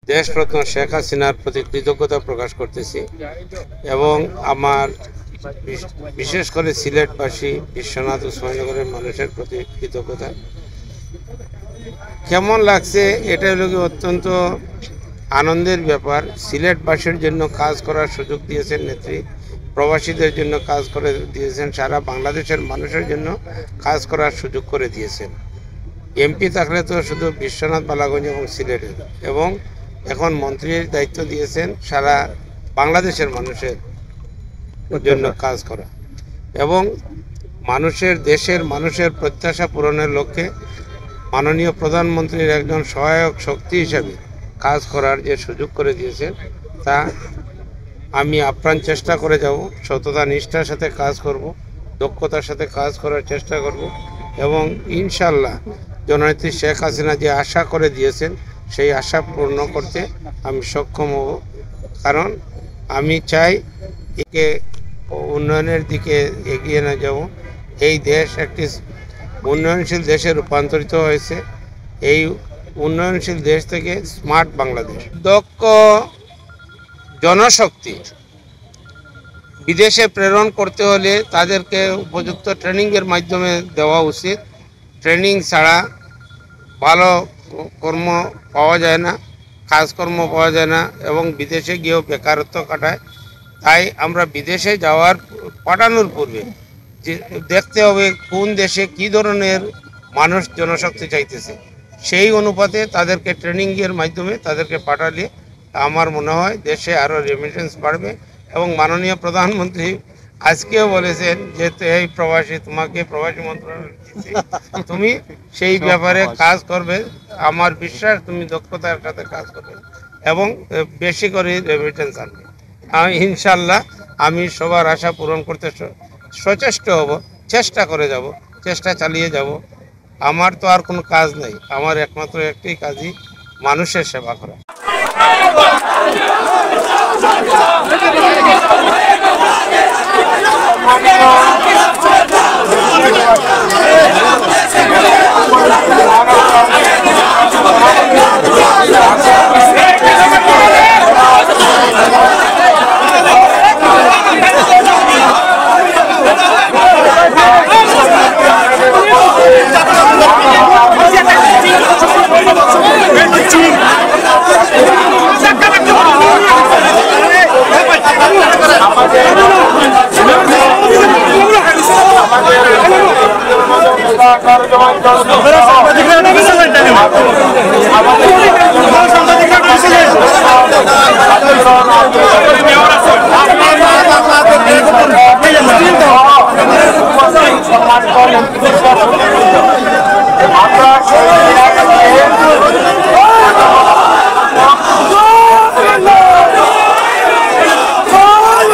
দেশরত্ন শেখ হাসিনার প্রতি কৃতজ্ঞতা প্রকাশ করতেছি এবং আমার বিশেষ করে সিলেটবাসী বিশ্বনাথ উসমানীনগরের মানুষের প্রতি কৃতজ্ঞতা। কেমন লাগছে এটা হলো অত্যন্ত আনন্দের ব্যাপার। সিলেটবাসীর জন্য কাজ করার সুযোগ দিয়েছেন নেত্রী, প্রবাসীদের জন্য কাজ করে দিয়েছেন, সারা বাংলাদেশের মানুষের জন্য কাজ করার সুযোগ করে দিয়েছেন। এমপি থাকলে তো শুধু বিশ্বনাথ, বালাগঞ্জ এবং সিলেটের, এবং এখন মন্ত্রীর দায়িত্ব দিয়েছেন সারা বাংলাদেশের মানুষের জন্য কাজ করা এবং দেশের মানুষের প্রত্যাশা পূরণের লক্ষ্যে মাননীয় প্রধানমন্ত্রীর একজন সহায়ক শক্তি হিসাবে কাজ করার যে সুযোগ করে দিয়েছেন, তা আমি আপ্রাণ চেষ্টা করে যাব। সততা নিষ্ঠার সাথে কাজ করব, দক্ষতার সাথে কাজ করার চেষ্টা করব এবং ইনশাল্লাহ জননেত্রী শেখ হাসিনা যে আশা করে দিয়েছেন সেই আশা পূর্ণ করতে আমি সক্ষম হব। কারণ আমি চাই একে উন্নয়নের দিকে এগিয়ে না যাব। এই দেশ একটি উন্নয়নশীল দেশে রূপান্তরিত হয়েছে। এই উন্নয়নশীল দেশ থেকে স্মার্ট বাংলাদেশ। দক্ষ জনশক্তি বিদেশে প্রেরণ করতে হলে তাদেরকে উপযুক্ত ট্রেনিংয়ের মাধ্যমে দেওয়া উচিত। ট্রেনিং ছাড়া ভালো কর্ম পাওয়া যায় না, কাজকর্ম পাওয়া যায় না এবং বিদেশে গিয়েও বেকারত্ব কাটায়। তাই আমরা বিদেশে পাঠানোর পূর্বে দেখতে হবে কোন দেশে কী ধরনের মানুষ জনশক্তি চাইতেছে, সেই অনুপাতে তাদেরকে ট্রেনিংয়ের মাধ্যমে তাদেরকে পাঠালে আমার মনে হয় দেশে আরও রেমিটেন্স বাড়বে। এবং মাননীয় প্রধানমন্ত্রী আজকেও বলেছেন যে এই প্রবাসী, তোমাকে প্রবাসী মন্ত্রণালয় তুমি সেই ব্যাপারে কাজ করবে। আমার বিশ্বাস তুমি দক্ষতার সাথে কাজ করবে এবং বেশি করে রেমিটেন্স আনবে। ইনশাল্লাহ আমি সবার আশা পূরণ করতে সচেষ্ট হব, চেষ্টা করে যাব, চেষ্টা চালিয়ে যাব। আমার তো আর কোনো কাজ নেই, আমার একমাত্র একটি কাজই মানুষের সেবা করা। আমরা